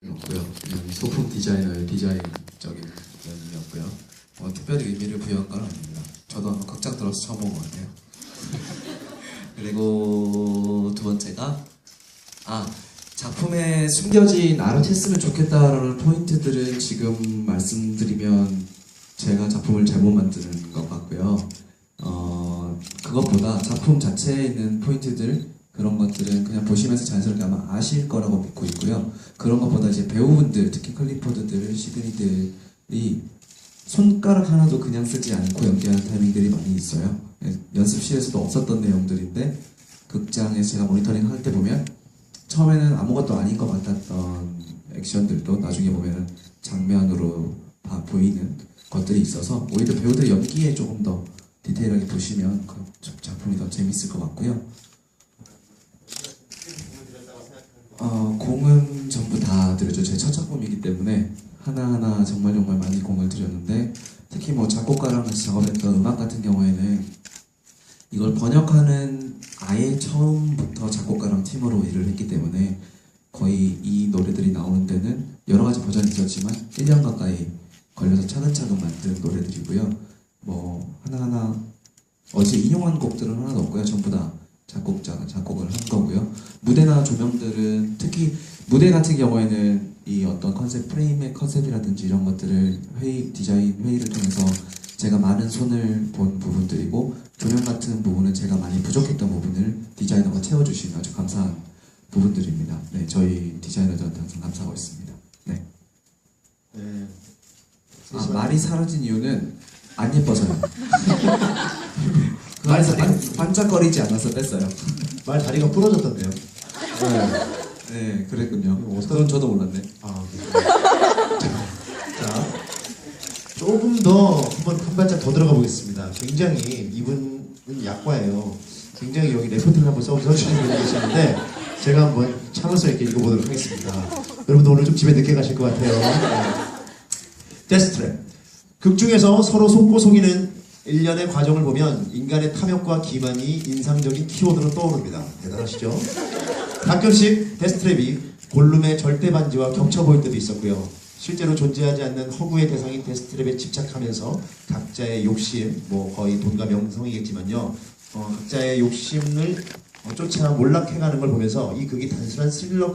없고요. 그냥 소품 디자이너의 디자인적인 면이었고요. 특별히 의미를 부여한 건 아닙니다. 저도 한번 극장 들어서 처음 본 것 같아요. 그리고 두 번째가 작품에 숨겨진 알아챘으면 좋겠다라는 포인트들은 지금 말씀드리면 제가 작품을 잘못 만드는 것 같고요. 그것보다 작품 자체에 있는 포인트들, 그런 것들은 그냥 보시면서 자연스럽게 아마 아실 거라고 믿고 있고요. 그런 것보다 이제 배우분들, 특히 클리포드들, 시드니들이 손가락 하나도 그냥 쓰지 않고 연기하는 타이밍들이 많이 있어요. 연습실에서도 없었던 내용들인데 극장에서 제가 모니터링 할 때 보면 처음에는 아무것도 아닌 것 같았던 액션들도 나중에 보면 장면으로 보이는 것들이 있어서 오히려 배우들 연기에 조금 더 디테일하게 보시면 그 작품이 더 재밌을 것 같고요. 공은 전부 다 들였죠. 제 첫 작품이기 때문에 하나하나 정말 많이 공을 들였는데, 특히 뭐 작곡가랑 같이 작업했던 음악 같은 경우에는 이걸 번역하는 아예 처음부터 작곡가랑 팀으로 일을 했기 때문에 거의 이 노래들이 나오는 데는 여러 가지 버전이 있었지만 1년 가까이 걸려서 차근차근 만든 노래들이고요. 뭐 하나하나 어제 인용한 곡들은 하나도 없고요. 전부 다 작곡자가 작곡을 한 거고요. 무대나 조명들은, 특히 무대 같은 경우에는 이 어떤 컨셉, 프레임의 컨셉이라든지 이런 것들을 디자인 회의를 통해서 제가 많은 손을 본 부분들이고, 조명 같은 부분은 제가 많이 부족했던 부분을 디자이너가 채워주신 아주 감사한 부분들입니다. 네, 저희 디자이너들한테 항상 감사하고 있습니다. 네. 말이 사라진 이유는 안 예뻐서요. 말에서 반짝거리지 않아서 뺐어요. 말 다리가 부러졌던데요. 네, 그랬군요. 그건 저도 몰랐네. 자, 조금 더 한 발짝 더 들어가 보겠습니다. 굉장히 이분은 약과예요. 굉장히 여기 레포트를 한번 써주시는 분이 계시는데 제가 한번 참을성 있게 읽어보도록 하겠습니다. 여러분도 오늘 좀 집에 늦게 가실 것 같아요. 데스트랩. 극 중에서 서로 속고 속이는 일련의 과정을 보면 인간의 탐욕과 기만이 인상적인 키워드로 떠오릅니다. 대단하시죠? 가끔씩 데스트랩이 골룸의 절대 반지와 겹쳐 보일 때도 있었고요. 실제로 존재하지 않는 허구의 대상인 데스트랩에 집착하면서 각자의 욕심, 뭐 거의 돈과 명성이겠지만요, 각자의 욕심을 쫓아 몰락해가는 걸 보면서 이 극이 단순한 스릴러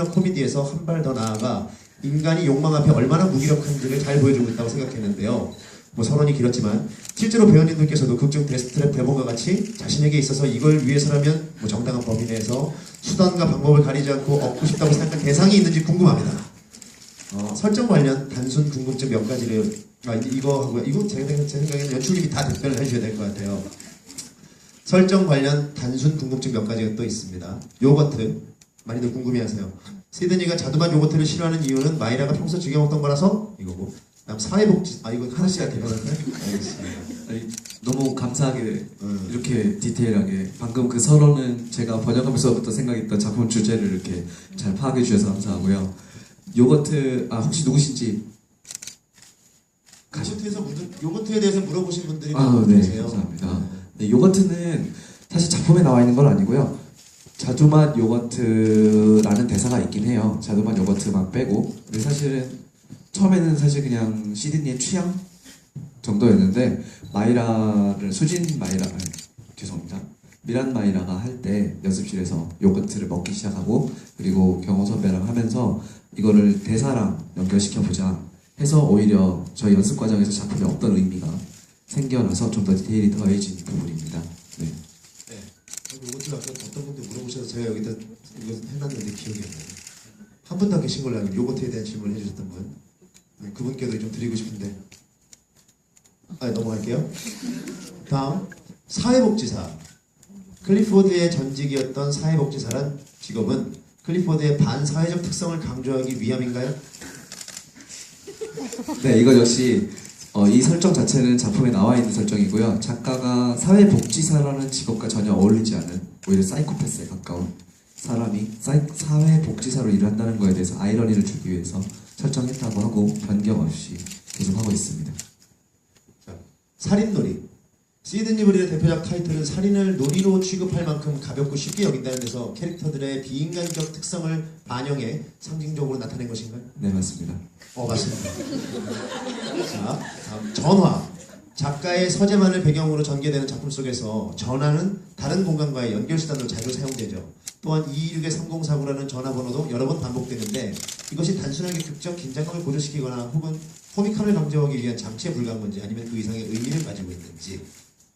코미디에서 한 발 더 나아가 인간이 욕망 앞에 얼마나 무기력한지를 잘 보여주고 있다고 생각했는데요. 뭐 서론이 길었지만 실제로 배우님들께서도 극중 데스트랩 대본과 같이 자신에게 있어서 이걸 위해서라면 뭐 정당한 범위 내에서 수단과 방법을 가리지 않고 얻고 싶다고 생각한 대상이 있는지 궁금합니다. 설정 관련 단순 궁금증 몇 가지를 이거 하고요. 이거 제 생각에는 연출님이 다 답변을 해주셔야 될 것 같아요. 설정 관련 단순 궁금증 몇 가지가 또 있습니다. 요거트 많이들 궁금해하세요. 시드니가 자두맛 요거트를 싫어하는 이유는 마이라가 평소 즐겨 먹던 거라서 이거고, 다음 사회복지, 이거 하나씩가 대단한데? 알겠습니다. 너무 감사하게 이렇게 디테일하게, 방금 그 서론은 제가 번역하면서부터 생각했던 작품 주제를 이렇게 잘 파악해 주셔서 감사하고요. 요거트, 혹시 누구신지? 요거트에 대해서 물어보신 분들이 네, 많으세요. 감사합니다. 네, 요거트는 사실 작품에 나와 있는 건 아니고요. 자두맛 요거트라는 대사가 있긴 해요. 자두맛 요거트만 빼고. 근데 사실은 처음에는 사실 그냥 시드니의 취향 정도였는데, 미란 마이라가 할 때 연습실에서 요거트를 먹기 시작하고, 그리고 경호 선배랑 하면서 이거를 대사랑 연결시켜보자 해서 오히려 저희 연습 과정에서 작품에 어떤 의미가 생겨나서 좀 더 디테일이 더해진 부분입니다. 네. 요거트 아까 어떤 분들 물어보셔서 제가 여기다 이거 해놨는데 기억이 안 나요. 한 분 더 계신 걸로 알고, 요거트에 대한 질문을 해주셨던 분. 네, 그분께도 좀 드리고 싶은데 넘어갈게요. 다음, 사회복지사. 클리포드의 전직이었던 사회복지사란 직업은 클리포드의 반사회적 특성을 강조하기 위함인가요? 네, 이거 역시 이 설정 자체는 작품에 나와 있는 설정이고요. 작가가 사회복지사라는 직업과 전혀 어울리지 않은, 오히려 사이코패스에 가까운 사람이 사회복지사로 일을 한다는 거에 대해서 아이러니를 주기 위해서 설정했다고 하고 변경 없이 계속 하고 있습니다. 자, 살인놀이. 시드니 브릴의 대표작 타이틀은 살인을 놀이로 취급할 만큼 가볍고 쉽게 여긴다는 데서 캐릭터들의 비인간적 특성을 반영해 상징적으로 나타낸 것인가요? 네, 맞습니다. 맞습니다. 자, 다음 전화. 작가의 서재만을 배경으로 전개되는 작품 속에서 전화는 다른 공간과의 연결수단으로 자주 사용되죠. 또한 226-3049라는 전화번호도 여러 번 반복되는데 이것이 단순하게 극적 긴장감을 고조시키거나 혹은 코믹함을 강조하기 위한 장치에 불과한 건지 아니면 그 이상의 의미를 가지고 있는지.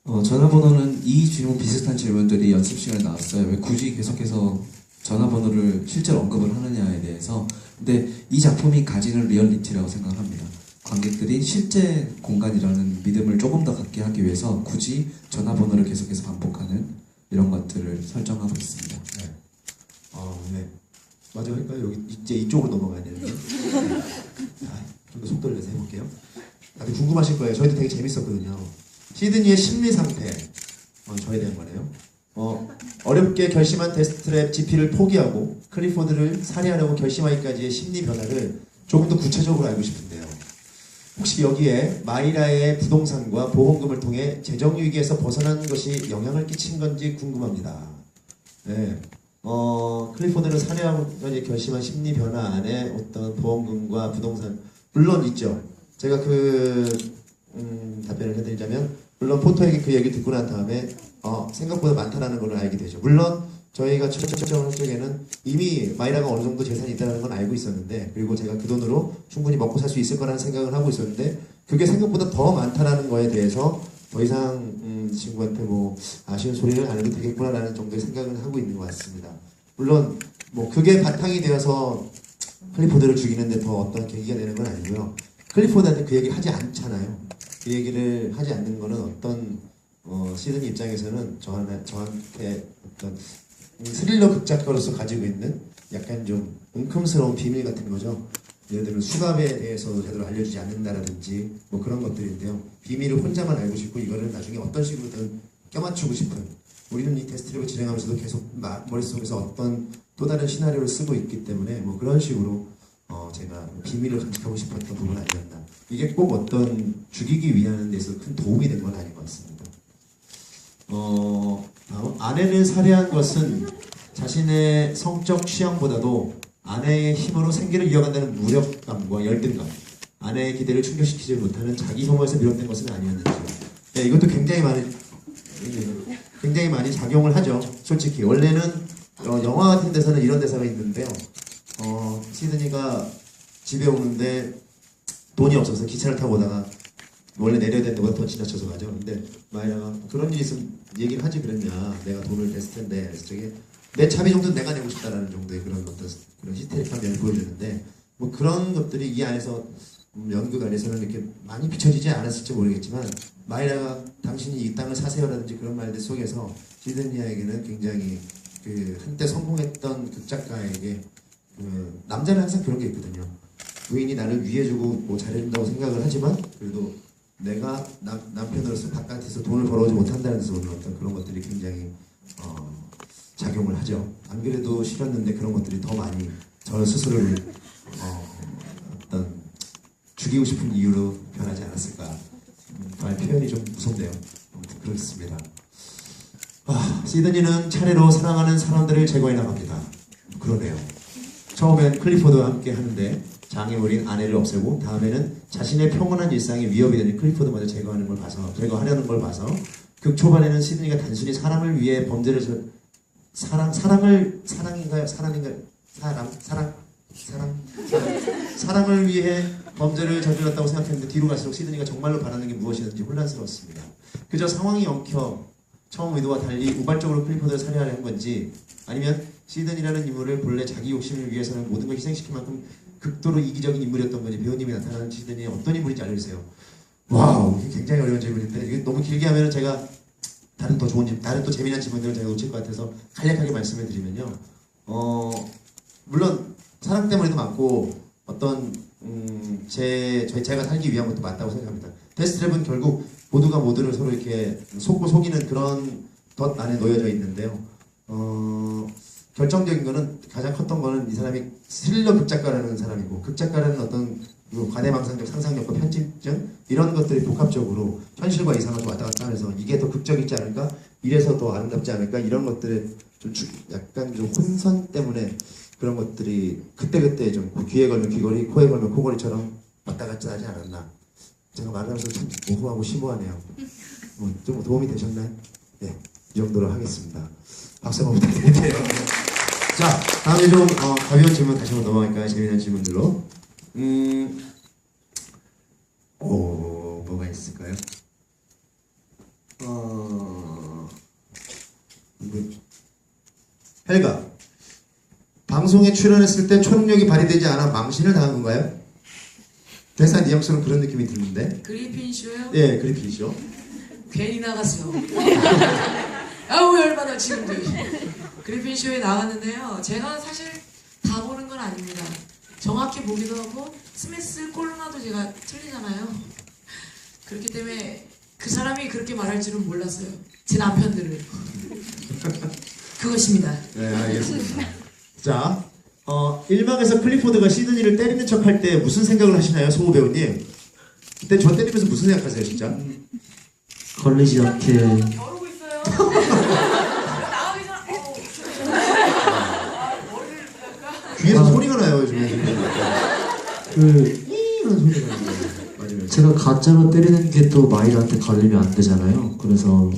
전화번호는 이 질문 비슷한 질문들이 연습 시간에 나왔어요. 왜 굳이 계속해서 전화번호를 실제로 언급을 하느냐에 대해서. 근데 이 작품이 가지는 리얼리티라고 생각합니다. 관객들이 실제 공간이라는 믿음을 조금 더 갖게 하기 위해서 굳이 전화번호를 계속해서 반복하는 이런 것들을 설정하고 있습니다. 네. 네. 마저 할까요? 여기 이제 이쪽으로 넘어가야 되는데. 자, 좀 더 속도를 내서 해볼게요. 다들 궁금하실 거예요. 저희도 되게 재밌었거든요. 시드니의 심리 상태. 저에 대한 거네요. 어렵게 결심한 데스트랩 GP를 포기하고 클리포드를 살해하려고 결심하기까지의 심리 변화를 조금 더 구체적으로 알고 싶은데요. 혹시 여기에 마이라의 부동산과 보험금을 통해 재정 위기에서 벗어난 것이 영향을 끼친 건지 궁금합니다. 네. 클리포드를 살해하고까지 결심한 심리 변화 안에 어떤 보험금과 부동산 물론 있죠. 제가 답변을 해드리자면 물론 포토에게 그 얘기 듣고 난 다음에 생각보다 많다라는 걸 알게 되죠. 물론 저희가 첫 할 적에는 이미 마이라가 어느 정도 재산이 있다는 건 알고 있었는데 그리고 제가 그 돈으로 충분히 먹고 살 수 있을 거라는 생각을 하고 있었는데 그게 생각보다 더 많다라는 거에 대해서 더 이상 친구한테 뭐 아쉬운 소리를 안 해도 되겠구나라는 정도의 생각을 하고 있는 것 같습니다. 물론 뭐 그게 바탕이 되어서 클리포드를 죽이는데 더 어떤 계기가 되는 건 아니고요. 클리포드한테 그 얘기 하지 않잖아요. 그 얘기를 하지 않는 거는 어떤 시드니 입장에서는 저한테 어떤 스릴러 극작가로서 가지고 있는 약간 좀 웅큼스러운 비밀 같은 거죠. 예를 들면 수갑에 대해서도 제대로 알려주지 않는다라든지 뭐 그런 것들인데요. 비밀을 혼자만 알고 싶고 이거를 나중에 어떤 식으로든 껴맞추고 싶은 우리는 이 테스트를 진행하면서도 계속 머릿속에서 어떤 또 다른 시나리오를 쓰고 있기 때문에 뭐 그런 식으로 제가 비밀을 간직하고 싶었던 부분은 아니었나. 이게 꼭 어떤 죽이기 위한 데서 큰 도움이 된 건 아닌 것 같습니다. 다음, 아내를 살해한 것은 자신의 성적 취향보다도 아내의 힘으로 생계를 이어간다는 무력감과 열등감, 아내의 기대를 충족시키지 못하는 자기 혐오에서 비롯된 것은 아니었는지. 네, 이것도 굉장히 많이 작용을 하죠. 솔직히 원래는 영화 같은 데서는 이런 대사가 있는데요. 시드니가 집에 오는데 돈이 없어서 기차를 타고 오다가 원래 내려야 되는 데보다 더 지나쳐서 가죠. 근데 마이라가 그런 일이 있으면 얘기를 하지 그랬냐. 내가 돈을 냈을 텐데. 그래서 저게 내 차비 정도는 내가 내고 싶다라는 정도의 그런 어떤 그런 히스테릭한 면을 보여주는데 뭐 그런 것들이 이 안에서 연극 안에서는 이렇게 많이 비춰지지 않았을지 모르겠지만 마이라가 당신이 이 땅을 사세요라든지 그런 말들 속에서 시드니에게는 굉장히 그 한때 성공했던 극작가에게 남자는 항상 그런 게 있거든요. 부인이 나를 위해주고 뭐 잘해준다고 생각을 하지만 그래도 내가 남편으로서 바깥에서 돈을 벌어오지 못한다는 데서 오는 어떤 그런 것들이 굉장히 작용을 하죠. 안 그래도 싫었는데 그런 것들이 더 많이 저 스스로를 어떤 죽이고 싶은 이유로 변하지 않았을까. 말 표현이 좀 무섭네요. 그렇습니다. 시드니는 차례로 사랑하는 사람들을 제거해 나갑니다. 그러네요. 처음엔 클리포드와 함께 하는데 장애물인 아내를 없애고 다음에는 자신의 평온한 일상에 위협이 되는 클리포드마저 제거하려는 걸 봐서 극 초반에는 시드니가 단순히 사람을 위해 범죄를 사랑을 위해 범죄를 저질렀다고 생각했는데 뒤로 갈수록 시드니가 정말로 바라는 게 무엇이든지 혼란스러웠습니다. 그저 상황이 엉켜 처음 의도와 달리 우발적으로 클리포드를 살해하려 한 건지 아니면 시드니라는 인물을 본래 자기 욕심을 위해서는 모든 걸 희생시킬 만큼 극도로 이기적인 인물이었던 건지 배우님이 나타나는 시드니의 어떤 인물인지 알려주세요. 와우, 이게 굉장히 어려운 질문인데 이게 너무 길게 하면 제가 다른 또 재미난 질문들을 제가 놓칠 것 같아서 간략하게 말씀을 드리면요. 물론 사랑 때문에도 많고 어떤 제가 살기 위한 것도 맞다고 생각합니다. 데스트랩은 결국 모두가 모두를 서로 이렇게 속고 속이는 그런 덫 안에 놓여져 있는데요. 결정적인 거는 가장 컸던 거는 이 사람이 스릴러 극작가라는 사람이고 극작가라는 어떤 그리고 과대망상적 상상력과 편집증 이런 것들이 복합적으로 현실과 이상을 좀 왔다 갔다 하면서 이게 더 극적이지 않을까? 이래서 더 아름답지 않을까? 이런 것들에 좀 약간 좀 혼선 때문에 그런 것들이 그때그때 좀 귀에 걸면 귀걸이, 코에 걸면 코걸이처럼 왔다 갔다 하지 않았나? 제가 말하면서 참 모호하고 심오하네요. 좀 도움이 되셨나요? 네, 이 정도로 하겠습니다. 박수 한번 부탁드릴게요. 자, 다음에 좀 가벼운 질문 다시 한번 넘어갈까요? 재미난 질문들로. 뭐가 있을까요? 헬가, 방송에 출연했을 때 초능력이 발휘되지 않아 망신을 당한 건가요? 대사 뉘앙스는 그런 느낌이 드는데. 그리핀 쇼요? 예, 그리핀이죠. 괜히 나갔어. 아우 열받아 지금도. 그리핀 쇼에 나갔는데요. 제가 사실 다 보는 건 아닙니다. 정확히 보기도 하고 스매스 콜로나도 제가 틀리잖아요. 그렇기 때문에 그 사람이 그렇게 말할 줄은 몰랐어요. 제 남편들을. 그것입니다. 네, 알겠습니다. 자, 1막에서 클리포드가 시드니를 때리는 척 할 때 무슨 생각을 하시나요, 소우 배우님? 그때 저 때리면서 무슨 생각하세요, 진짜? 걸리지 않게 겨루고 있어요. 나가기 머리를 귀에서 소리가 나요, 요즘에. 그 이런 소리가 나요. 맞아요. 제가 가짜로 때리는 게 또 마이라한테 걸리면 안 되잖아요. 그래서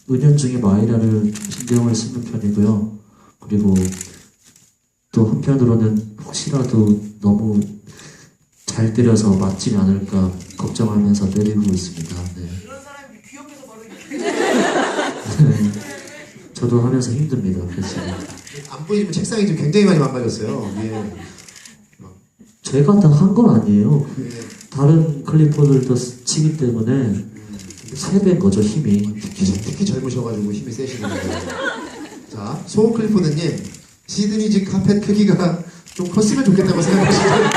은연중에 마이라를 좀 신경을 쓰는 편이고요. 그리고 또 한편으로는 혹시라도 너무 잘 때려서 맞지 않을까 걱정하면서 때리고 있습니다. 네. 그런 사람이 귀엽게서 바로 네. 저도 하면서 힘듭니다. 그래서 안 보이지만 책상이 지금 굉장히 많이 망가졌어요. 예. 제가 다 한 건 아니에요. 예. 다른 클리퍼들도 치기 때문에 3배인 거죠, 힘이. 특히 젊으셔가지고 힘이 세시는데. 자, 소우 클리포드님, 시드니지 카펫 크기가 좀 컸으면 좋겠다고 생각하시나요?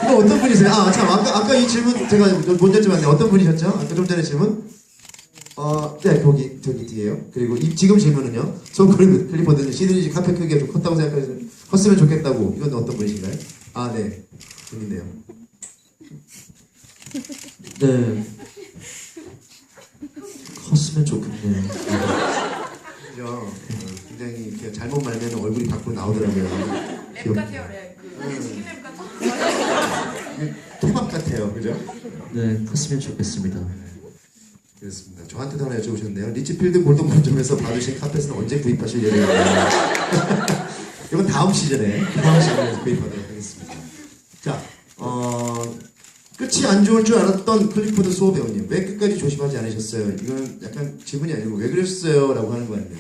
이거 어떤 분이세요? 참, 아까 이 질문 제가 못 여쭤봤는데 어떤 분이셨죠? 아까 좀 전에 질문? 네, 저기 뒤에요. 그리고 지금 질문은요. 소우 클리포드님, 시드니지 카펫 크기가 좀 컸다고 생각하시나요? 컸으면 좋겠다고. 이건 어떤 분이신가요? 네. 재밌네요. 네. 컸으면 좋겠네요. 그죠? 굉장히 이렇게 잘못 말면 얼굴이 밖으로 나오더라고요. 랩 같아요, 랩. 치킨 랩 같아. 토막 같아요. 그죠? 네, 컸으면 좋겠습니다. 그렇습니다. 저한테도 하나 여쭤보셨네요. 리치필드 골동품점에서 받으신 카펫은 언제 구입하실 예정인가요? 이건 다음 시즌에 구입하도록 하겠습니다. 자, 끝이 안 좋을 줄 알았던 클리포드 소우 배우님, 왜 끝까지 조심하지 않으셨어요? 이건 약간 질문이 아니고 왜 그러셨어요? 라고 하는 거 아니에요?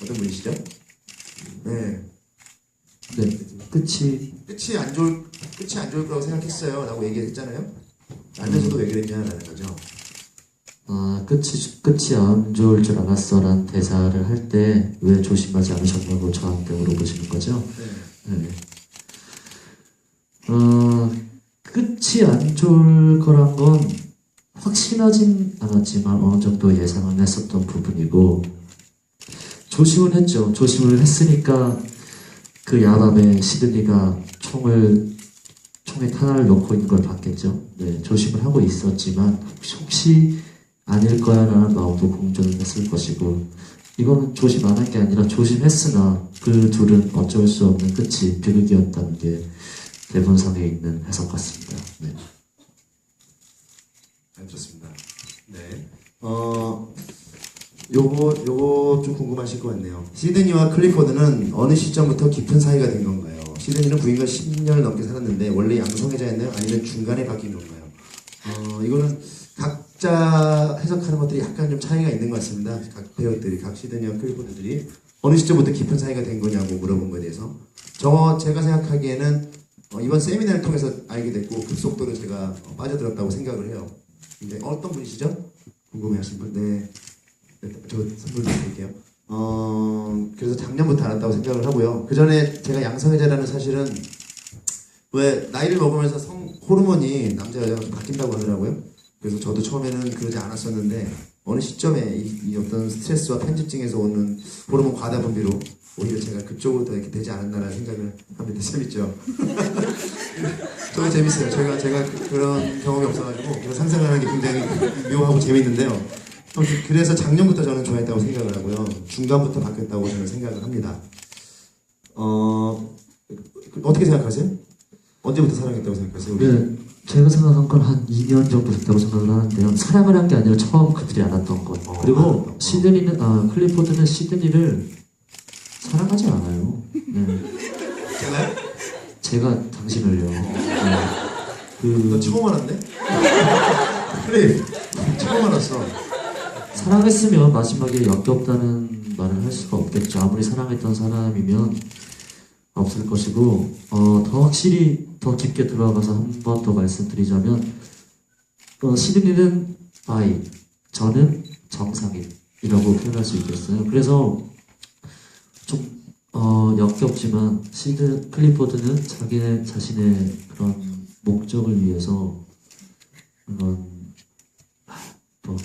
어떤 분이시죠? 네. 네, 끝이 안 좋을 거라고 생각했어요. 라고 얘기했잖아요. 알면서도 왜 그랬냐라는 거죠. 끝이 안 좋을 줄 알았어 라는 대사를 할 때 왜 조심하지 않으셨냐고 저한테 물어보시는 거죠. 네. 끝이 안 좋을 거란 건 확신하진 않았지만 어느 정도 예상은 했었던 부분이고 조심을 했죠. 조심을 했으니까 그 야밤에 시드니가 총에 탄환을 넣고 있는 걸 봤겠죠. 네, 조심을 하고 있었지만 혹시 아닐 거야 라는 마음도 공존을 했을 것이고 이거는 조심 안 한 게 아니라 조심했으나 그 둘은 어쩔 수 없는 끝이 비극이었다는 게 대본상에 있는 해석 같습니다. 네. 잘 들었습니다. 네. 요거 좀 궁금하실 것 같네요. 시드니와 클리포드는 어느 시점부터 깊은 사이가 된 건가요? 시드니는 부인과 10년을 넘게 살았는데 원래 양성애자였나요? 아니면 중간에 바뀐 건가요? 이거는 각자 해석하는 것들이 약간 좀 차이가 있는 것 같습니다. 각 배우들이, 각 시드니와 클리포드들이 어느 시점부터 깊은 사이가 된 거냐고 물어본 거에 대해서 제가 생각하기에는 이번 세미나를 통해서 알게 됐고 급속도로 제가 빠져들었다고 생각을 해요. 근데 어떤 분이시죠? 궁금해하신 분? 네. 저 선물 드릴게요. 그래서 작년부터 알았다고 생각을 하고요. 그 전에 제가 양성애자라는 사실은 왜 나이를 먹으면서 호르몬이 남자 여자가 좀 바뀐다고 하더라고요. 그래서 저도 처음에는 그러지 않았었는데 어느 시점에 이 어떤 스트레스와 편집증에서 오는 호르몬 과다 분비로 오히려 제가 그쪽으로 더 이렇게 되지 않았나라는 생각을 합니다. 재밌죠? 저도 재밌어요. 제가 그런 경험이 없어가지고 그런 상상을 하는 게 굉장히 묘하고 재밌는데요. 그래서 작년부터 저는 좋아했다고 생각을 하고요. 중간부터 바뀌었다고 저는 생각을 합니다. 어떻게 생각하세요? 언제부터 사랑했다고 생각하세요? 우리? 네, 제가 생각한 건 한 2년 정도 됐다고 생각을 하는데요. 사랑을 한 게 아니라 처음 그들이 알았던 것. 그리고 클리포드는 시드니를 사랑하지 않아요. 네. 제가요? 제가 당신을요. 네. 너 처음 알았네? 그래, 처음 알았어. 사랑했으면 마지막에 역겹다는 말을 할 수가 없겠죠. 아무리 사랑했던 사람이면 없을 것이고, 더 확실히 더 깊게 들어가서 한 번 더 말씀드리자면, 시드니는 아이, 저는 정상인이라고 표현할 수 있겠어요. 그래서 좀 역겹지만 클리포드는 자기 자신의 그런 목적을 위해서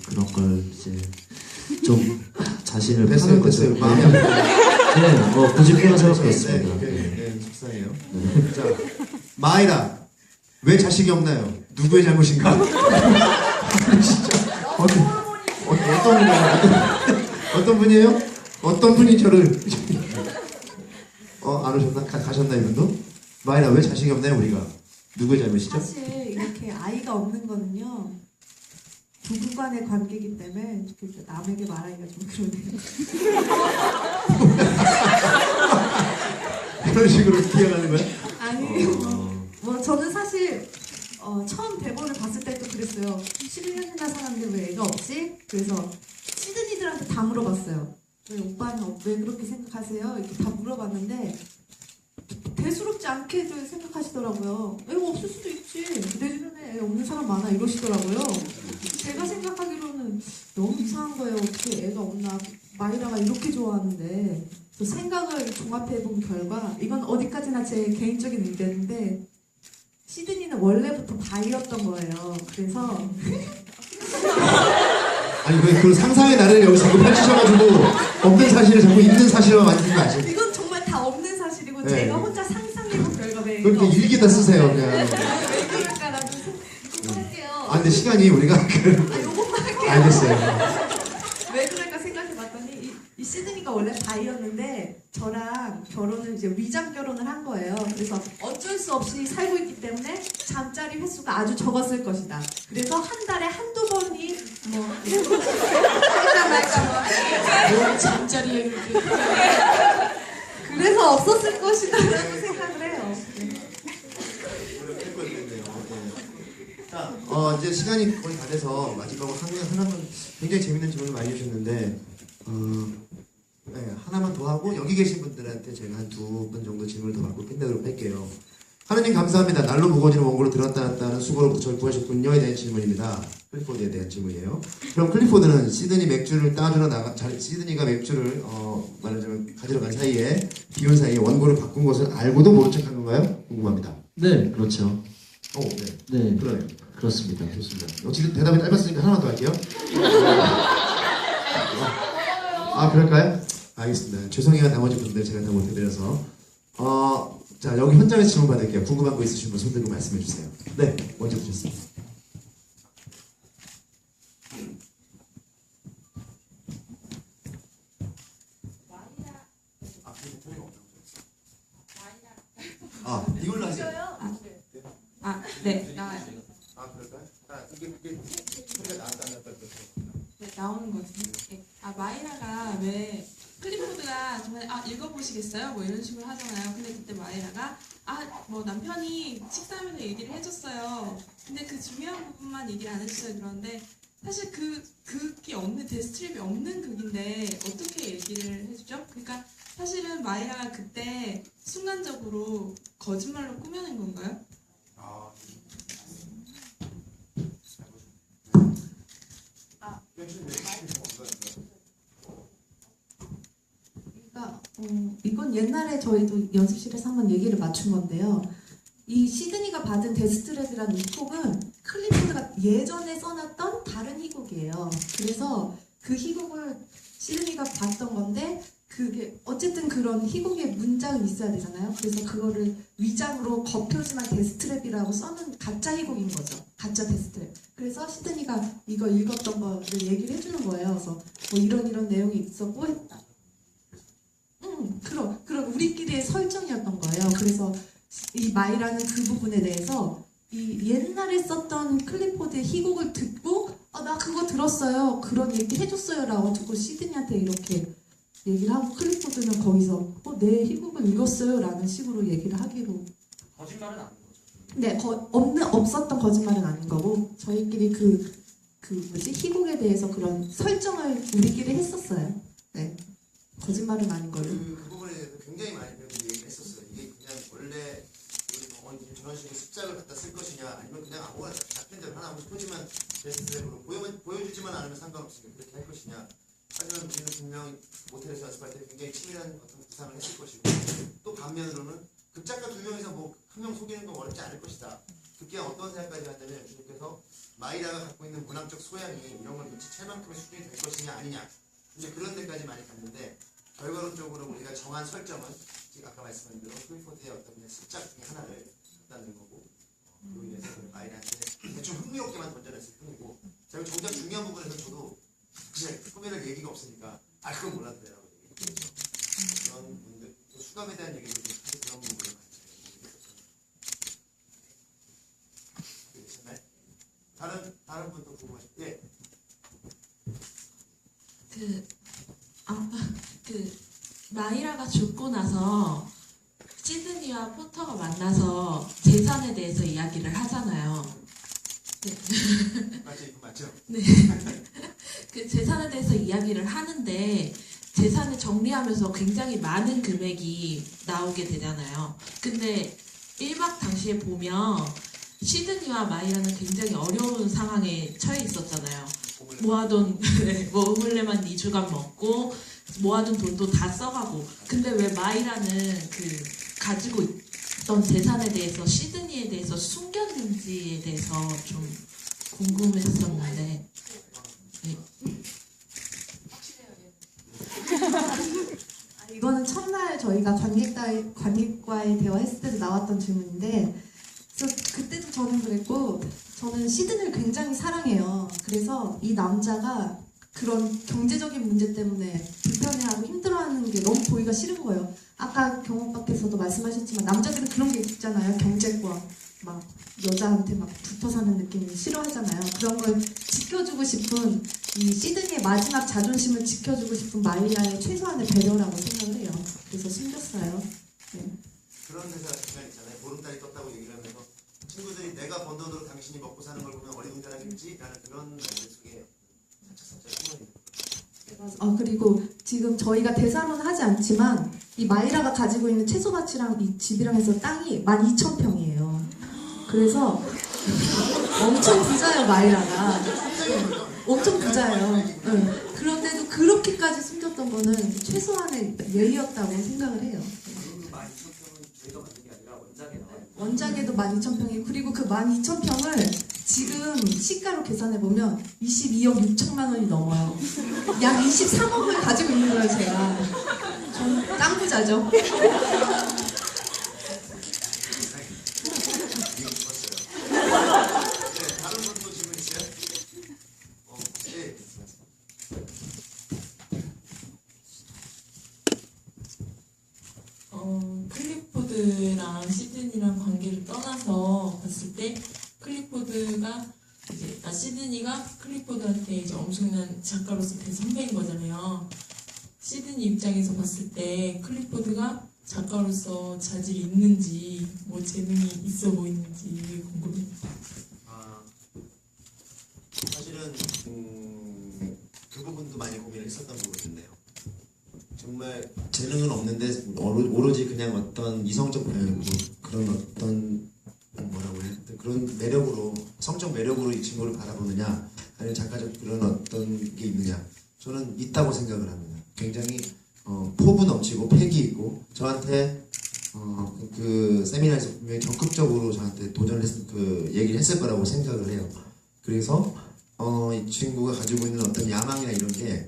그런 걸 이제 좀 자신을 파는 거죠. 됐어요. 마음이 안 네, 굳이 표현할 수가 없습니다. 네, 속상해요. 자, 마이라, 왜 자식이 없나요? 누구의 잘못인가? 진짜 어떤 분이에요? 어떤 분이 저를 안 오셨나? 가셨나 이분도? 마이라, 왜 자식이 없나요? 우리가 누구의 잘못이죠? 사실 이렇게 아이가 없는 거는요 부부 간의 관계이기 때문에 이렇게 남에게 말하기가 좀 그러네요. 그런 식으로 기억하는 거야? 아니 뭐 저는 사실 처음 대본을 봤을 때도 그랬어요. 11년이나 살았는데 왜 애가 없지? 그래서 시드니들한테 다 물어봤어요. 왜 오빠는 왜 그렇게 생각하세요? 이렇게 다 물어봤는데 대수롭지 않게도 생각하시더라고요. 애가 없을 수도 있지. 내 주변에 애 없는 사람 많아 이러시더라고요. 제가 생각하기로는 너무 이상한 거예요. 어떻게 애가 없나. 마이라가 이렇게 좋아하는데. 그래서 생각을 종합해본 결과 이건 어디까지나 제 개인적인 의견인데 시드니는 원래부터 바이였던 거예요. 그래서 아니 왜 그 상상의 나래를 여기서 자꾸 펼치셔가지고 없는 사실을 자꾸 있는 사실로 만들지 마시고 이건 정말 다 없는 사실이고 네. 제가 혼자 상상해본 결과에 그렇게 일기다 쓰세요 그냥. 왜 그럴까라는 생각할게요. 아 근데 시간이 우리가 요것만 할게요. 알겠어요. 왜 그럴까 생각해봤더니 이 시드니가 원래 바이였는데 저랑 결혼을 이제 위장 결혼을 한 거예요. 그래서 어쩔 수 없이 살고 있기 때문에 잠자리 횟수가 아주 적었을 것이다. 그래서 한 달에 한두 번이 뭐 할까 말까 뭐 잠자리에 그렇게 그래서 없었을 것이다라고 생각을 해요. 자, 이제 시간이 거의 다 돼서 마지막으로 하나만 굉장히 재밌는 질문을 많이 주셨는데 네, 하나만 더 하고 여기 계신 분들한테 제가 한 두 분 정도 질문을 더 받고 끝내도록 할게요. 하느님 감사합니다. 날로 무거워지는 원고를 들었다 놨다 하는 수고로부터 저를 구하셨군요에 대한 질문입니다. 클리포드에 대한 질문이에요. 그럼 클리포드는 시드니 맥주를 따주러 시드니가 맥주를 말하자면 가지러 간 사이에 비온 사이에 원고를 바꾼 것을 알고도 모른 척한 건가요? 궁금합니다. 네, 그렇죠. 네. 네, 그러네요. 그렇습니다. 좋습니다. 어쨌든 대답이 짧았으니까 하나만 더 할게요. 그럴까요? 알겠습니다. 죄송해요 나머지 분들 제가 다 못해드려서. 자 여기 현장에서 질문 받을게요. 궁금한 거 있으신 분 손 들고 말씀해 주세요. 네, 먼저 주셨습니다. 이걸로 하세요. 네, 나와요. 그럴까요? 이게 소리가 나왔다 안 나왔다 네, 나오는 거지. 네. 마이라가 왜 클리포드가 정말 읽어보시겠어요? 뭐 이런 식으로 하잖아요. 근데 그때 마이라가 뭐 남편이 식사하면서 얘기를 해줬어요. 근데 그 중요한 부분만 얘기를 안 해주셔요. 그런데 사실 극이 없는 데스트립이 없는 극인데 어떻게 얘기를 해주죠? 그러니까 사실은 마이라가 그때 순간적으로 거짓말로 꾸며낸 건가요? 그러니까 이건 옛날에 저희도 연습실에서 한번 얘기를 맞춘 건데요. 이 시드니가 받은 데스트랩이라는 이 곡은 클리포드가 예전에 써놨던 다른 희곡이에요. 그래서 그 희곡을 시드니가 봤던 건데 그 그게 어쨌든 그런 희곡의 문장은 있어야 되잖아요. 그래서 그거를 위장으로 겉표지만 데스트랩이라고 써는 가짜 희곡인 거죠. 가짜 데스트랩. 그래서 시드니가 이거 읽었던 거를 얘기를 해주는 거예요. 그래서 뭐 이런 내용이 있었고 했다. 그런 우리끼리의 설정이었던 거예요. 그래서 이 마이라는 그 부분에 대해서 이 옛날에 썼던 클리포드의 희곡을 듣고 나 그거 들었어요. 그런 얘기 해줬어요. 라고 듣고 시드니한테 이렇게 얘기를 하고 클리포드는 거기서 내 희곡을 읽었어요. 라는 식으로 얘기를 하기로. 거짓말은 아닌 거죠. 네, 없었던 거짓말은 아닌 거고 저희끼리 희곡에 대해서 그런 설정을 우리끼리 했었어요. 네, 거짓말은 아닌 걸로. 그 부분에 대해서 굉장히 많이 얘기를 했었어요. 이게 그냥 원래 저런 식으로 습작을 갖다 쓸 것이냐 아니면 그냥 아무거나 잡힌 대로 하나 하고 싶지만 베스트셀러로 보여주지만 않으면 상관없으니까 그렇게 할 것이냐. 하지만 우리는 분명 모텔에서 연습할 때 굉장히 치밀한 어떤 구상을 했을 것이고 또 반면으로는 극작가 두 명이서 뭐 한 명 속이는 건 어렵지 않을 것이다. 그게 어떤 생각까지 하냐면 주님께서 마이라가 갖고 있는 문학적 소양이 이런 걸 눈치챌 만큼의 수준이 될 것이냐 아니냐 이제 그런 데까지 많이 갔는데 결과론적으로 우리가 정한 설정은 제가 아까 말씀드린 대로 클리포드의 어떤 그냥 습작 중에 하나를 갖다는 거고 그로 인해서 마이라한테 대충 흥미롭게만 던져냈을 뿐이고 제가 정작 중요한 부분에서 저도 그냥 꾸며낼 얘기가 없으니까 그건 몰랐대라고 얘기했죠. 그런 분들 또 수감에 대한 얘기도 좀 사실 그런 부분을 같이 얘기했었잖아요. 다른 분도 궁금하시죠? 예. 마이라가 죽고 나서 시드니와 포터가 만나서 재산에 대해서 이야기를 하잖아요. 맞죠? 네. 그 재산에 대해서 이야기를 하는데 재산을 정리하면서 굉장히 많은 금액이 나오게 되잖아요. 근데 1막 당시에 보면 시드니와 마이라는 굉장히 어려운 상황에 처해 있었잖아요. 모아둔 먹을래만 2주간 먹고 모아둔 돈도 다 써가고 근데 왜 마이라는 가지고 있던 재산에 대해서 시드니에 대해서 숨겼는지에 대해서 좀 궁금했었는데 네. 이거는 첫날 저희가 관객과의 대화했을 때도 나왔던 질문인데 그래서 그때도 저는 그랬고 저는 시드니를 굉장히 사랑해요. 그래서 이 남자가 그런 경제적인 문제 때문에 불편해하고 힘들어하는 게 너무 보기가 싫은 거예요. 아까 경호밖에서도 말씀하셨지만 남자들은 그런 게 있잖아요. 경제권 막 여자한테 막 붙어 사는 느낌이 싫어하잖아요. 그런 걸 지켜주고 싶은 이 시드니의 마지막 자존심을 지켜주고 싶은 마이라의 최소한의 배려라고 생각을 해요. 그래서 숨겼어요. 네. 그런 대사 중간 있잖아요. 보름달이 떴다고 얘기를 하면서 친구들이 내가 번 돈으로 당신이 먹고 사는 걸 보면 어리둥절하겠지? 라는 그런 말들 속에 살짝 숨어 있는 그리고 지금 저희가 대사로는 하지 않지만 이 마이라가 가지고 있는 채소 밭이랑 이 집이랑 해서 땅이 12,000평이에요. 그래서 엄청 부자예요, 마이라가. 엄청 부자예요. 그런데도 그렇게까지 숨겼던 거는 최소한의 예의였다고 생각을 해요. 저희가 만든 게 아니라 원작에 나와요. 원작에도 12,000평이 그리고 그 12,000평을 지금 시가로 계산해보면 22억 6천만 원이 넘어요. 약 23억을 가지고 있는 거예요, 제가. 저는 깡부자죠. 다른 분도 질문 있어요? 네. 클리포드랑 시드니랑 관계를 떠나서 봤을 때 클리포드가 이제 시드니가 클리포드한테 이제 엄청난 작가로서 대선배인 거잖아요. 시드니 입장에서 봤을 때 클리포드가 작가로서 자질이 있는지 뭐 재능이 있어 보이는지 궁금해요. 사실은 그 부분도 많이 고민을 했었던 부분인데요. 정말 재능은 없는데 오로지 그냥 어떤 이성적 그런 어떤 뭐라고 해야 돼? 그런 매력으로 성적 매력으로 이 친구를 바라보느냐 아니면 작가적 그런 어떤 게 있느냐 저는 있다고 생각을 합니다. 굉장히 포부 넘치고 패기 있고 저한테 그 세미나에서 분명히 적극적으로 저한테 도전을 얘기를 했을 거라고 생각을 해요. 그래서 이 친구가 가지고 있는 어떤 야망이나 이런 게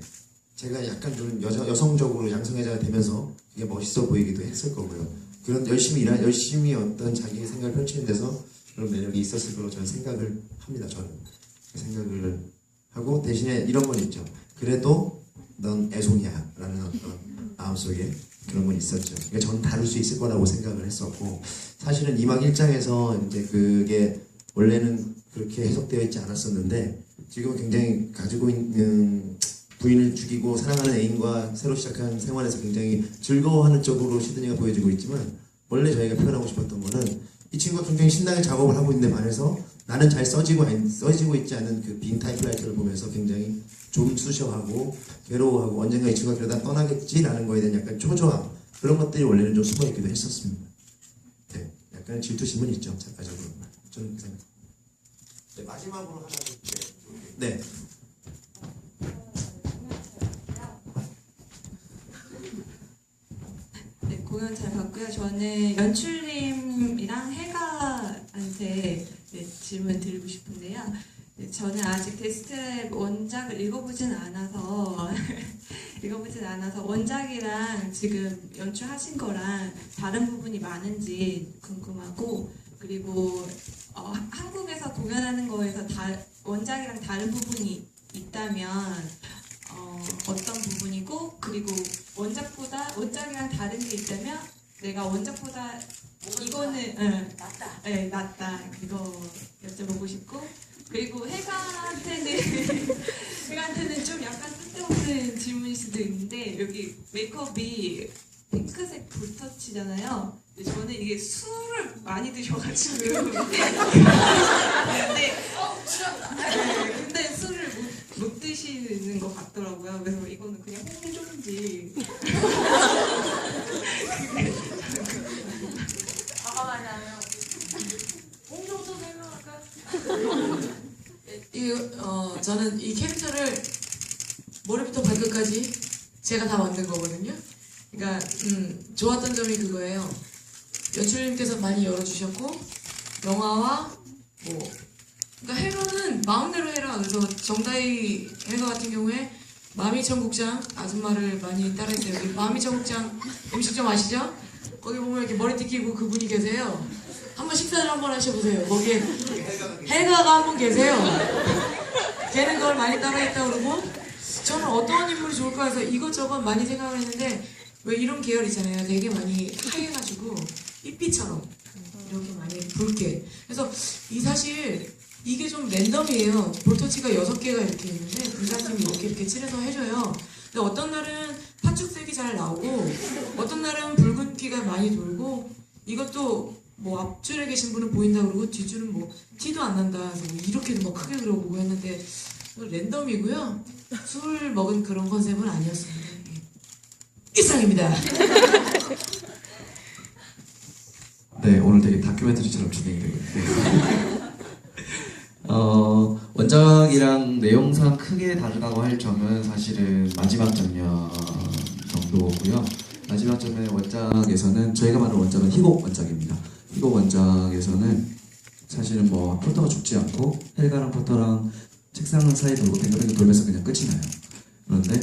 제가 약간 좀 여성적으로 양성애자가 되면서 이게 멋있어 보이기도 했을 거고요. 그런 열심히 어떤 자기의 생각을 펼치는 데서 그런 매력이 있었을 거로 저는 생각을 합니다. 저는 생각을 하고 대신에 이런 건 있죠. 그래도 넌 애송이야 라는 어떤 마음속에 그런 건 있었죠. 그러니까 저는 다룰 수 있을 거라고 생각을 했었고 사실은 2막 1장에서 이제 그게 원래는 그렇게 해석되어 있지 않았었는데 지금은 굉장히 가지고 있는 부인을 죽이고 사랑하는 애인과 새로 시작한 생활에서 굉장히 즐거워하는 쪽으로 시드니가 보여지고 있지만 원래 저희가 표현하고 싶었던 거는 이 친구가 굉장히 신나게 작업을 하고 있는데 반해서 나는 잘 써지고 있지 않은 그 빈 타이프라이터를 보면서 굉장히 좀쑤셔하고 괴로워하고 언젠가 이 친구가 그러다 떠나겠지라는 거에 대한 약간 초조함 그런 것들이 원래는 좀 숨어있기도 했었습니다. 네, 약간 질투심은 있죠 작가적으로. 저는 그렇게 생각합니다. 네, 마지막으로 하나 네. 네, 공연 잘 봤고요. 저는 연출님이랑 혜가한테 질문 드리고 싶은데요. 네, 저는 아직 데스트랩 원작을 읽어보진 않아서 원작이랑 지금 연출하신 거랑 다른 부분이 많은지 궁금하고 그리고 한국에서 공연하는 거에서 원작이랑 다른 부분이 있다면 어떤 부분이고 그리고 원작이랑 다른 게 있다면 내가 원작보다 이거는 낫다 이거 여쭤보고 싶고 그리고 혜가한테는 좀 약간 쓸데없는 질문일 수도 있는데 여기 메이크업이 핑크색 붓터치잖아요. 근데 저는 이게 술을 많이 드셔가지고 근데 술을 못 드시는 것 같더라고요. 그래서 이거는 그냥 홍조인지 홍조도 생각할까? 저는 이 캐릭터를 머리부터 발끝까지 제가 다 만든 거거든요. 그러니까 좋았던 점이 그거예요. 연출님께서 많이 열어주셨고 영화와 그러니까 해가는 마음대로 해라. 그래서 정다희 해가 같은 경우에 마미천국장 아줌마를 많이 따라했어요. 여기 마미천국장 음식점 아시죠? 거기 보면 이렇게 머리띠 끼고 그분이 계세요. 한번 식사를 한번 하셔보세요. 거기에 해가가 한 분 계세요. 걔는 그걸 많이 따라했다고 그러고 저는 어떤 인물이 좋을까 해서 이것저것 많이 생각을 했는데 왜 이런 계열 있잖아요. 되게 많이 하얘가지고 삐삐처럼 이렇게 많이 붉게 그래서 사실 이게 좀 랜덤이에요. 볼터치가 6개가 이렇게 있는데 분장팀이 이렇게 칠해서 해줘요. 근데 어떤 날은 파축색이 잘 나오고 어떤 날은 붉은기가 많이 돌고 이것도 앞줄에 계신 분은 보인다 그러고 뒷줄은 티도 안 난다 해서 이렇게도 크게 그려보고 했는데 랜덤이고요. 술 먹은 그런 컨셉은 아니었습니다. 이상입니다. 네, 오늘 되게 다큐멘터리처럼 진행이 되고 있네요. 원작이랑 내용상 크게 다르다고 할 점은 사실은 마지막 장면 정도고요. 마지막 장면의 원작에서는 저희가 말하는 원작은 희곡 원작입니다. 희곡 원작에서는 사실은 포터가 죽지 않고 헬가랑 포터랑 책상 사이 돌고 뱅글뱅글 돌면서 그냥 끝이 나요. 그런데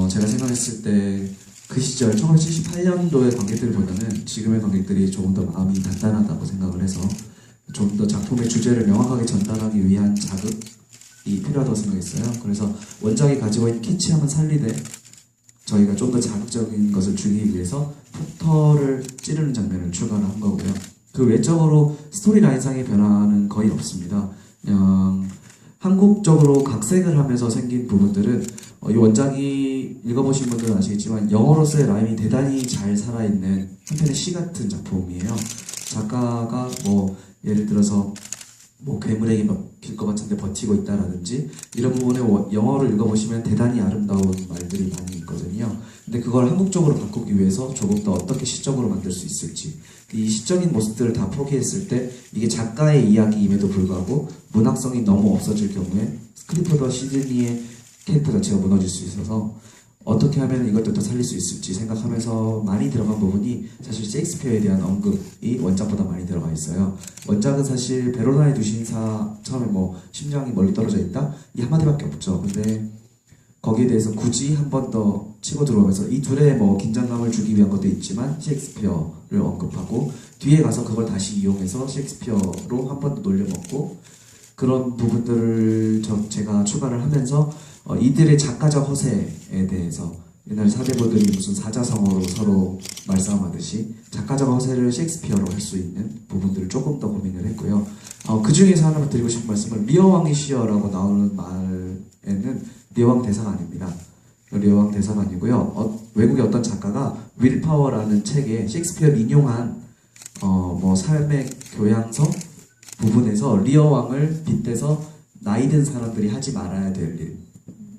제가 생각했을 때 그 시절 1978년도의 관객들보다는 지금의 관객들이 조금 더 마음이 단단하다고 생각을 해서 좀 더 작품의 주제를 명확하게 전달하기 위한 자극이 필요하다고 생각했어요. 그래서 원작이 가지고 있는 캐치함은 살리되 저희가 좀 더 자극적인 것을 주기 위해서 포터를 찌르는 장면을 추가를 한 거고요. 그 외적으로 스토리라인상의 변화는 거의 없습니다. 그냥 한국적으로 각색을 하면서 생긴 부분들은 이 원작이 읽어보신 분들은 아시겠지만 영어로서의 라임이 대단히 잘 살아있는 한편의 시 같은 작품이에요. 작가가 예를 들어서 괴물에게 먹힐 것 같은데 버티고 있다라든지 이런 부분에 영어를 읽어보시면 대단히 아름다운 말들이 많이 있거든요. 근데 그걸 한국적으로 바꾸기 위해서 조금 더 어떻게 시적으로 만들 수 있을지 이 시적인 모습들을 다 포기했을 때 이게 작가의 이야기임에도 불구하고 문학성이 너무 없어질 경우에 클리포드와 시드니의 캐릭터 자체가 무너질 수 있어서 어떻게 하면 이것들도 살릴 수 있을지 생각하면서 많이 들어간 부분이 사실 셰익스피어에 대한 언급이 원작보다 많이 들어가 있어요. 원작은 사실 베로나의 두 신사 처음에 심장이 멀리 떨어져 있다? 이 한마디밖에 없죠. 근데 거기에 대해서 굳이 한 번 더 치고 들어오면서 이 둘의 뭐 긴장감을 주기 위한 것도 있지만 셰익스피어를 언급하고 뒤에 가서 그걸 다시 이용해서 셰익스피어로 한 번 더 놀려먹고 그런 부분들을 제가 추가를 하면서 이들의 작가적 허세에 대해서 옛날 사대부들이 무슨 사자성어로 서로 말싸움하듯이 작가적 허세를 셰익스피어로 할 수 있는 부분들을 조금 더 고민을 했고요. 그 중에서 하나만 드리고 싶은 말씀은 리어왕이시여라고 나오는 말에는 리어왕 대사가 아닙니다. 리어왕 대사가 아니고요. 외국의 어떤 작가가 윌파워라는 책에 셰익스피어를 인용한 뭐 삶의 교양서 부분에서 리어왕을 빗대서 나이 든 사람들이 하지 말아야 될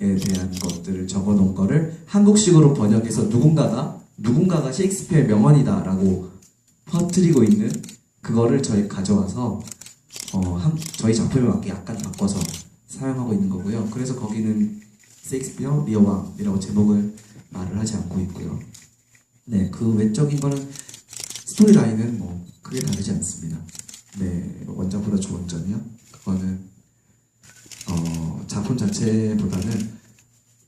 일에 대한 것들을 적어놓은 거를 한국식으로 번역해서 누군가가 셰익스피어의 명언이다라고 퍼뜨리고 있는 그거를 저희 가져와서 저희 작품에 맞게 약간 바꿔서 사용하고 있는 거고요. 그래서 거기는 셰익스피어 리어왕이라고 제목을 말을 하지 않고 있고요. 네, 그 외적인 거는 스토리라인은 뭐 크게 다르지 않습니다. 네, 원작보다 좋은 점이요. 그거는 작품 자체보다는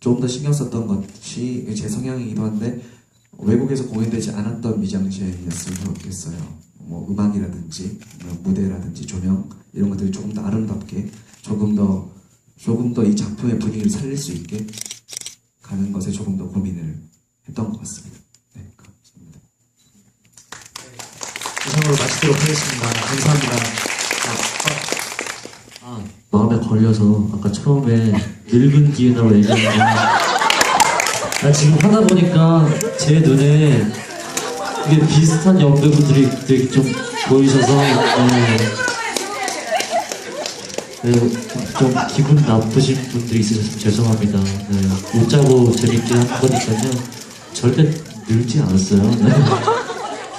좀 더 신경 썼던 것이 제 성향이기도 한데 외국에서 공연되지 않았던 미장센이었으면 좋겠어요. 뭐 음악이라든지 무대라든지 조명 이런 것들이 조금 더 아름답게 조금 더 이 작품의 분위기를 살릴 수 있게 가는 것에 조금 더 고민을 했던 것 같습니다. 네, 감사합니다. 이상으로 마치도록 하겠습니다. 감사합니다. 마음에 걸려서 아까 처음에 늙은 기운이라고 얘기했는데 지금 하다 보니까 제 눈에 이게 비슷한 연배분들이 되게 좀 보이셔서 좀 기분 나쁘신 분들이 있으셔서 죄송합니다. 웃자고 재밌게 한 거니까요. 절대 늙지 않았어요.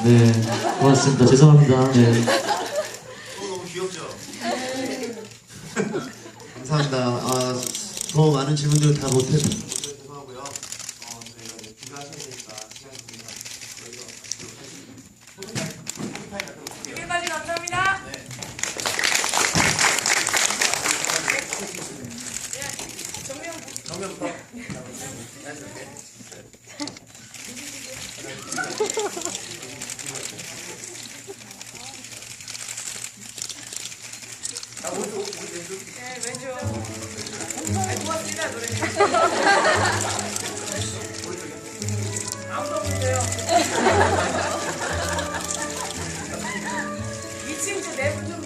네, 고맙습니다. 죄송합니다. 네. 너무 귀엽죠? 감사합니다. 더 많은 질문들 다 못해서 죄송하고요. 저희가 이제 귀가하셔야 되니까 시간이 되니까 여기까지 감사합니다. 정면부터. 고맙습니다, 노래. 아무도 없는데요. 2층 네 분 좀.